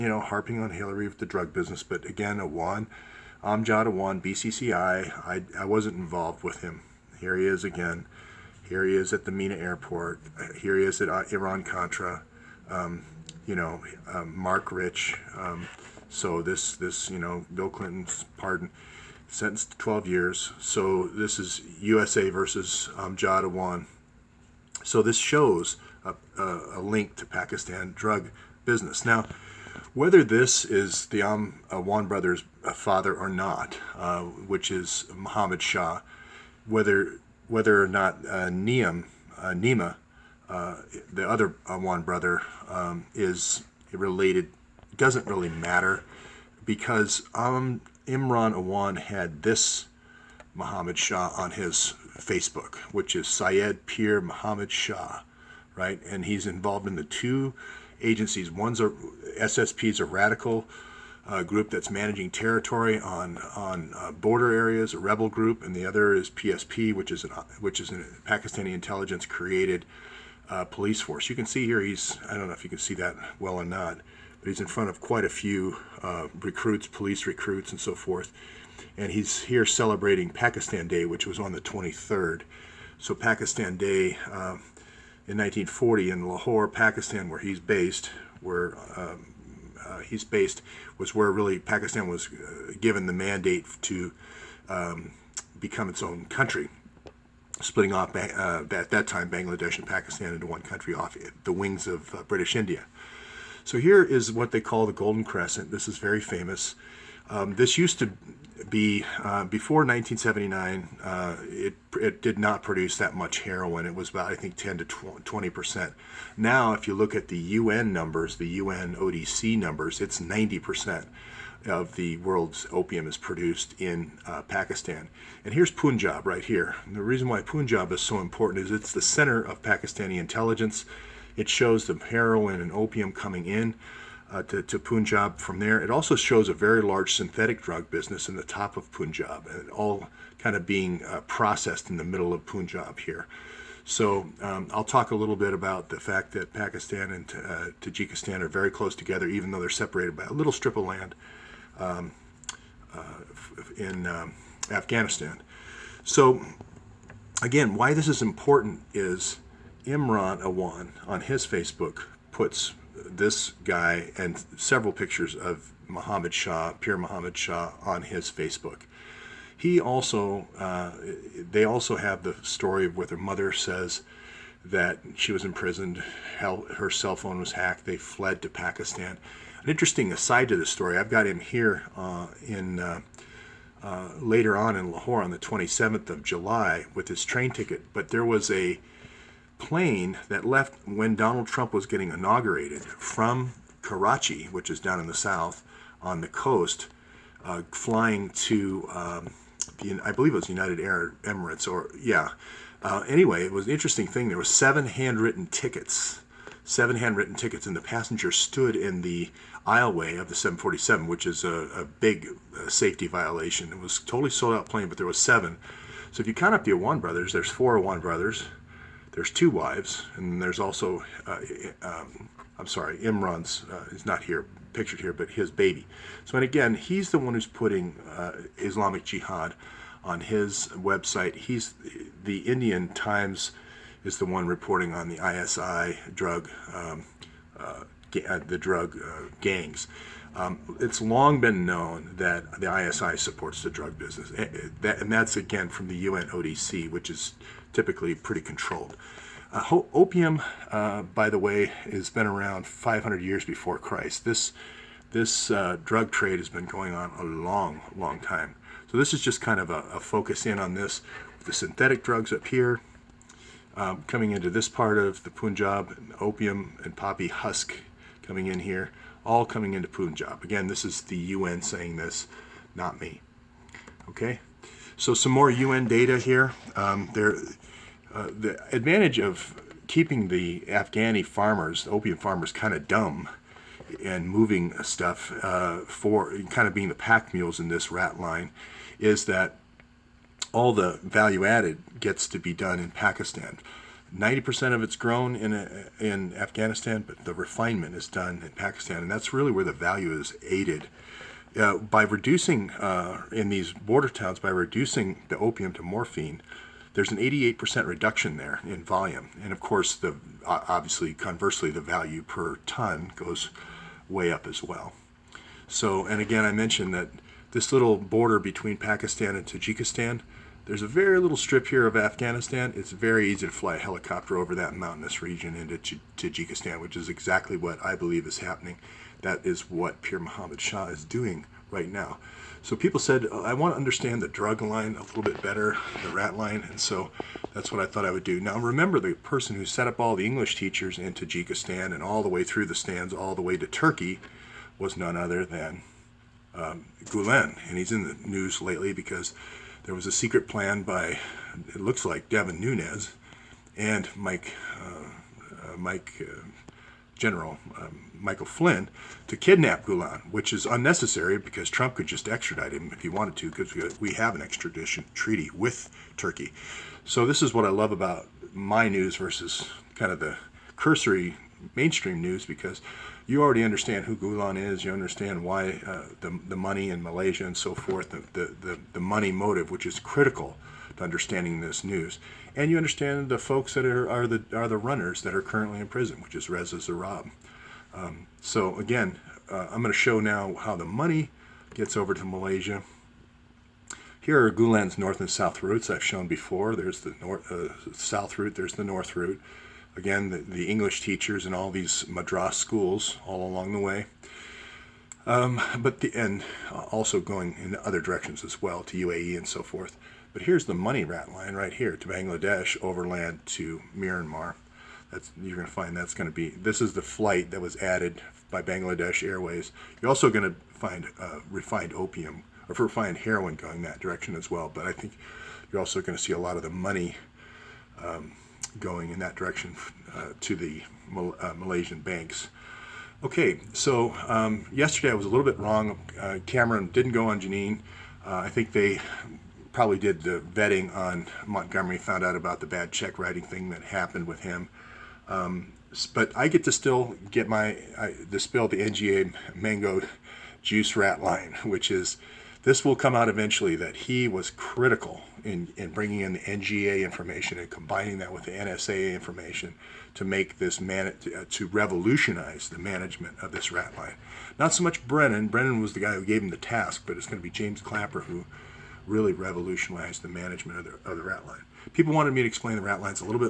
harping on Hillary with the drug business, but again, Awan, Amjad Awan, BCCI, I wasn't involved with him. Here he is again. Here he is at the Mena airport. Here he is at Iran-Contra. Mark Rich. So this, Bill Clinton's pardon, sentenced to 12 years. So this is USA versus Amjad Awan. So this shows a link to Pakistan drug business. Now, whether this is the Awan brothers' father or not, which is Mohamad Shah, whether or not Nima, the other Awan brother, is related, doesn't really matter, because Imran Awan had this Mohamad Shah on his Facebook, which is Syed Pir Mohamad Shah, right? And he's involved in the two agencies. One's SSP is a radical group that's managing territory on border areas, a rebel group, and the other is PSP, which is a Pakistani intelligence created police force. You can see here I don't know if you can see that well or not, but he's in front of quite a few recruits, police recruits, and so forth. And he's here celebrating Pakistan Day, which was on the 23rd. So Pakistan Day in 1940 in Lahore, Pakistan, where he's based, was where really Pakistan was given the mandate to become its own country, splitting off at that time Bangladesh and Pakistan into one country off the wings of British India. So here is what they call the Golden Crescent. This is very famous. This used to be, before 1979, it did not produce that much heroin. It was about, I think, 10 to 20%. Now, if you look at the UN numbers, the UN ODC numbers, it's 90% of the world's opium is produced in Pakistan. And here's Punjab right here. And the reason why Punjab is so important is it's the center of Pakistani intelligence. It shows the heroin and opium coming in to Punjab from there. It also shows a very large synthetic drug business in the top of Punjab, and all kind of being processed in the middle of Punjab here. So I'll talk a little bit about the fact that Pakistan and Tajikistan are very close together, even though they're separated by a little strip of land in Afghanistan. So again, why this is important is Imran Awan on his Facebook puts this guy and several pictures of Mohamad Shah, Pir Mohamad Shah, on his Facebook. He also, they also have the story of where their mother says that she was imprisoned, her cell phone was hacked, they fled to Pakistan. An interesting aside to this story, I've got him here later on in Lahore on the 27th of July with his train ticket, but there was a plane that left when Donald Trump was getting inaugurated from Karachi, which is down in the south on the coast, flying to I believe it was United Arab Emirates, anyway, it was an interesting thing. There were 7 handwritten tickets, and the passenger stood in the aisleway of the 747, which is a big safety violation. It was a totally sold out plane, but there was 7. So if you count up the Awan brothers, there's 4 Awan brothers. There's 2 wives, and there's also, Imran's is not here, pictured here, but his baby. So, and again, he's the one who's putting Islamic Jihad on his website. The Indian Times is the one reporting on the ISI drug, gangs. It's long been known that the ISI supports the drug business, and that's again from the UN ODC, which is typically pretty controlled. Opium, by the way, has been around 500 years before Christ. This drug trade has been going on a long, long time. So this is just kind of a focus in on this. The synthetic drugs up here, coming into this part of the Punjab, opium and poppy husk coming in here, all coming into Punjab. Again, this is the UN saying this, not me. Okay? So some more UN data here. The advantage of keeping the Afghani farmers, the opium farmers, kind of dumb and moving stuff for kind of being the pack mules in this Ratline is that all the value added gets to be done in Pakistan. 90% of it's grown in Afghanistan, but the refinement is done in Pakistan, and that's really where the value is aided. By reducing, in these border towns, by reducing the opium to morphine, there's an 88% reduction there in volume. And of course, obviously, conversely, the value per ton goes way up as well. So, and again, I mentioned that this little border between Pakistan and Tajikistan, there's a very little strip here of Afghanistan. It's very easy to fly a helicopter over that mountainous region into Tajikistan, which is exactly what I believe is happening. That is what Pir Mohammed Shah is doing right now. So people said, I want to understand the drug line a little bit better, the Ratline, and so that's what I thought I would do. Now remember, the person who set up all the English teachers in Tajikistan and all the way through the stands, all the way to Turkey, was none other than Gulen, and he's in the news lately because there was a secret plan by, it looks like, Devin Nunes and General Michael Flynn to kidnap Gulen, which is unnecessary because Trump could just extradite him if he wanted to, because we have an extradition treaty with Turkey. So this is what I love about my news versus kind of the cursory mainstream news, because you already understand who Gulen is, you understand why the money in Malaysia and so forth, the money motive, which is critical to understanding this news. And you understand the folks that are the runners that are currently in prison, which is Reza Zarab. So again, I'm going to show now how the money gets over to Malaysia. Here are Gulen's north and south routes I've shown before. There's the south route, there's the north route. Again, the English teachers in all these madras schools all along the way. And also going in other directions as well, to UAE and so forth. But here's the money rat line right here to Bangladesh, overland to Myanmar. You're going to find that's going to be, this is the flight that was added by Bangladesh Airways. You're also going to find refined opium, or refined heroin going that direction as well. But I think you're also going to see a lot of the money going in that direction to the Malaysian banks. Okay, so yesterday I was a little bit wrong. Cameron didn't go on Janine. I think they probably did the vetting on Montgomery, found out about the bad check writing thing that happened with him. But I get to still get the NGA mango juice rat line, which is, this will come out eventually, that he was critical in bringing in the NGA information and combining that with the NSA information to make this to revolutionize the management of this rat line. Not so much Brennan. Brennan was the guy who gave him the task, but it's going to be James Clapper who really revolutionized the management of the rat line. People wanted me to explain the rat lines a little bit